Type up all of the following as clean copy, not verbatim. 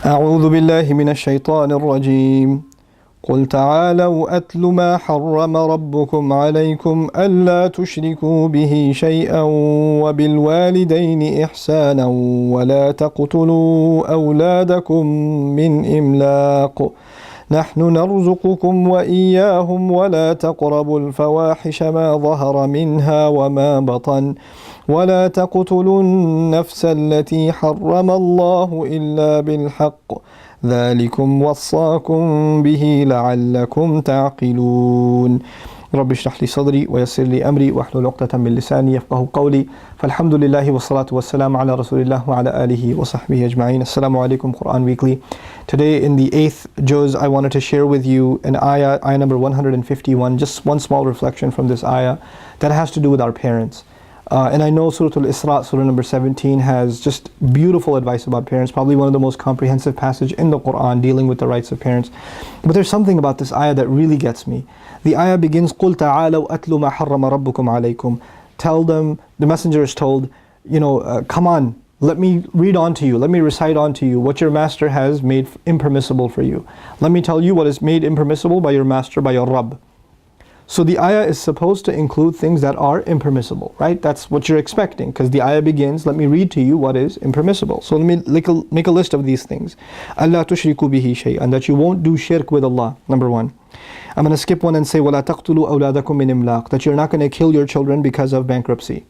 أعوذ بالله من الشيطان الرجيم قل تعالوا أتل ما حرم ربكم عليكم ألا تشركوا به شيئا وبالوالدين إحسانا ولا تقتلوا أولادكم من إملاق نحن نرزقكم وإياهم ولا تقربوا الفواحش ما ظهر منها وما بطن ولا تقتلوا النفس التي حرم الله إلا بالحق ذلكم وصاكم به لعلكم تعقلون رب اشرح لي صدري ويسر لي أمري واحلل عقدة من لساني يفقهوا قولي فالحمد لله والصلاة والسلام على رسول الله وعلى آله وصحبه أجمعين. Assalamu alaikum, Quran Weekly. Today in the 8th juz, I wanted to share with you an ayah number 151, just one small reflection from this ayah that has to do with our parents. And I know Surah Al-Isra, Surah number 17, has just beautiful advice about parents, probably one of the most comprehensive passage in the Quran dealing with the rights of parents. But there's something about this ayah that really gets me. The ayah begins, قُلْ تَعَالَوْا أَتْلُ مَا حَرَّمَ رَبُّكُمْ عَلَيْكُمْ. Tell them, the messenger is told, come on, let me read on to you, let me recite on to you what your master has made impermissible for you. Let me tell you what is made impermissible by your master, by your Rabb. So the ayah is supposed to include things that are impermissible, right? That's what you're expecting, because the ayah begins, let me read to you what is impermissible. So let me make a list of these things. أَلَّا تُشْرِكُوا بِهِ شَيْئًا, that you won't do shirk with Allah, number one. I'm going to skip one and say, وَلَا تَقْتُلُوا أَوْلَادَكُم مِّنْ إِمْلَاقٍ, that you're not going to kill your children because of bankruptcy.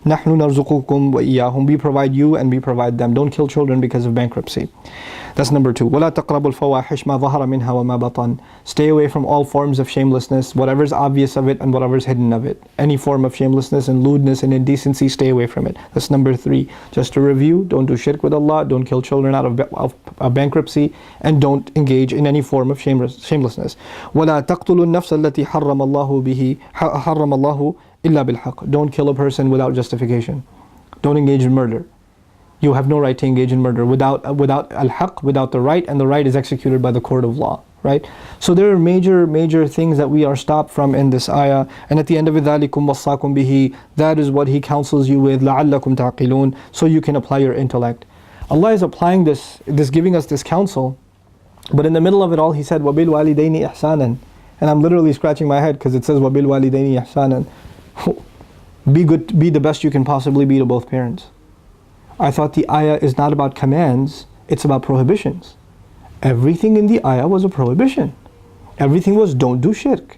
نَحْنُ نَرْزُقُكُمْ وَإِيَّاهُمْ, we provide you and we provide them. Don't kill children because of bankruptcy. That's number two. وَلَا تَقْرَبُوا الْفَوَاحِشْ مَا ظَهَرَ مِنْهَا وَمَا بَطَنَ, stay away from all forms of shamelessness, whatever's obvious of it and whatever's hidden of it. Any form of shamelessness and lewdness and indecency, stay away from it. That's number three. Just to review, don't do shirk with Allah, don't kill children out of bankruptcy, and don't engage in any form of shamelessness. وَلَا تَقْتُلُوا النَّفْسَ الَّتِي حَرَّمَ اللَّهُ إِلَّا بِالْحَقِّ, don't kill a person without justification. Don't engage in murder. You have no right to engage in murder without al-haq, without the right, and the right is executed by the court of law, right? So there are major things that we are stopped from in this ayah, and at the end of it, ذَلِكُمْ وَصَّاكُمْ بِهِ, that is what He counsels you with, لَعَلَّكُمْ تَعْقِلُونَ, so you can apply your intellect. Allah is applying this, giving us this counsel, but in the middle of it all He said, وَبِالْوَالِدَيْنِ إِحْسَانًا, and I'm literally scratching my head because it says وَبِالْوَالِدَيْنِ إِحْسَانًا. Be good, be the best you can possibly be to both parents. I thought the ayah is not about commands, it's about prohibitions. Everything in the ayah was a prohibition. Everything was, don't do shirk,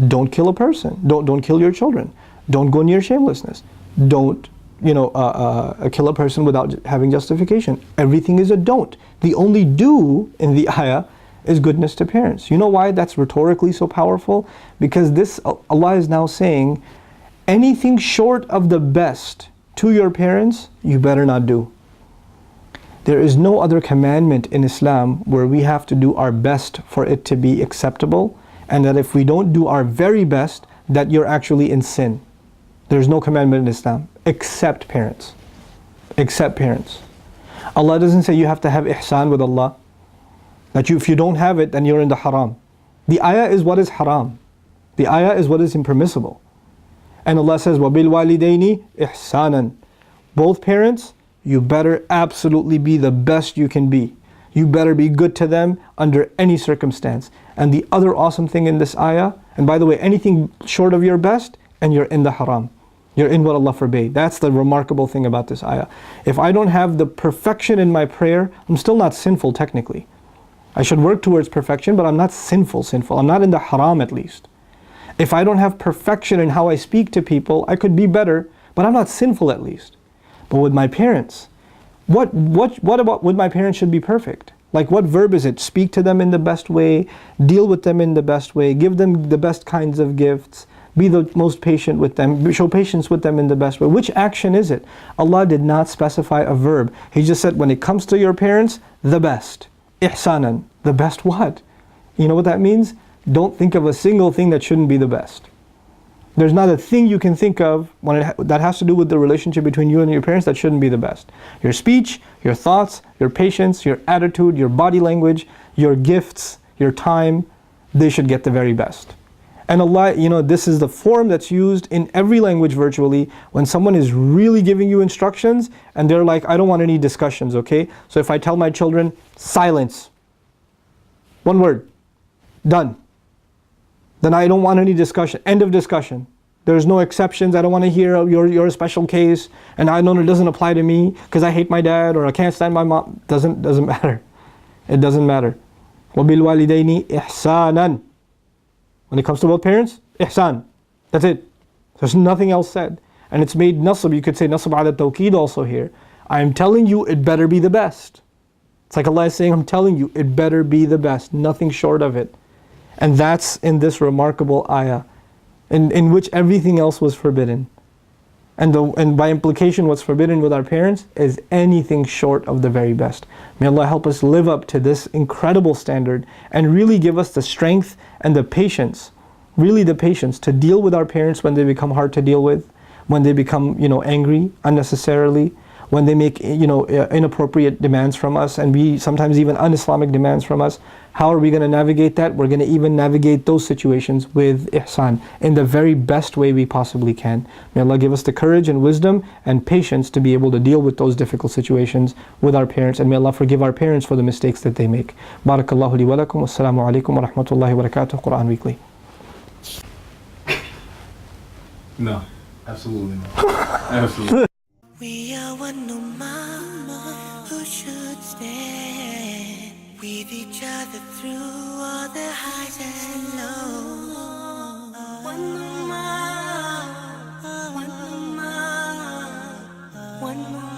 don't kill a person, don't kill your children, don't go near shamelessness, don't kill a person without having justification. Everything is a don't. The only do in the ayah is goodness to parents. You know why that's rhetorically so powerful? Because this, Allah is now saying, anything short of the best to your parents, you better not do. There is no other commandment in Islam where we have to do our best for it to be acceptable, and that if we don't do our very best, that you're actually in sin. There's no commandment in Islam except parents. Except parents. Allah doesn't say you have to have ihsan with Allah, that if you don't have it, then you're in the haram. The ayah is what is haram. The ayah is what is impermissible. And Allah says, وَبِالْوَالِدَيْنِ إِحْسَانًا, both parents, you better absolutely be the best you can be. You better be good to them under any circumstance. And the other awesome thing in this ayah, and by the way, anything short of your best, and you're in the haram. You're in what Allah forbade. That's the remarkable thing about this ayah. If I don't have the perfection in my prayer, I'm still not sinful technically. I should work towards perfection, but I'm not sinful. I'm not in the haram at least. If I don't have perfection in how I speak to people, I could be better, but I'm not sinful at least. But with my parents, what about with my parents should be perfect? Like, what verb is it? Speak to them in the best way, deal with them in the best way, give them the best kinds of gifts, be the most patient with them, show patience with them in the best way. Which action is it? Allah did not specify a verb. He just said, when it comes to your parents, the best. Ihsanan, the best what? You know what that means? Don't think of a single thing that shouldn't be the best. There's not a thing you can think of that has to do with the relationship between you and your parents that shouldn't be the best. Your speech, your thoughts, your patience, your attitude, your body language, your gifts, your time, they should get the very best. And Allah, this is the form that's used in every language virtually when someone is really giving you instructions and they're like, I don't want any discussions, okay? So if I tell my children, silence, one word, done, then I don't want any discussion, end of discussion. There's no exceptions. I don't want to hear your special case, and I know it doesn't apply to me because I hate my dad or I can't stand my mom. Doesn't matter. It doesn't matter. وَبِالْوَالِدَيْنِ إِحْسَانًا. When it comes to both parents, ihsan. That's it. There's nothing else said. And it's made nasab. You could say nasab ala tawqeed also here. I'm telling you, it better be the best. It's like Allah is saying, I'm telling you, it better be the best. Nothing short of it. And that's in this remarkable ayah, in which everything else was forbidden. And by implication, what's forbidden with our parents is anything short of the very best. May Allah help us live up to this incredible standard and really give us the strength and the patience, really the patience to deal with our parents when they become hard to deal with, when they become, angry unnecessarily, when they make, inappropriate demands from us, and we sometimes even un-Islamic demands from us. How are we going to navigate that? We're going to even navigate those situations with ihsan in the very best way we possibly can. May Allah give us the courage and wisdom and patience to be able to deal with those difficult situations with our parents, and may Allah forgive our parents for the mistakes that they make. Barakallahu li wa lakum. Wassalamu alaikum wa rahmatullahi wa barakatuh. Quran Weekly. No, absolutely not. Absolutely. We are one no mama who should stand with each other through all the highs and lows. One no mama, one no mama, one no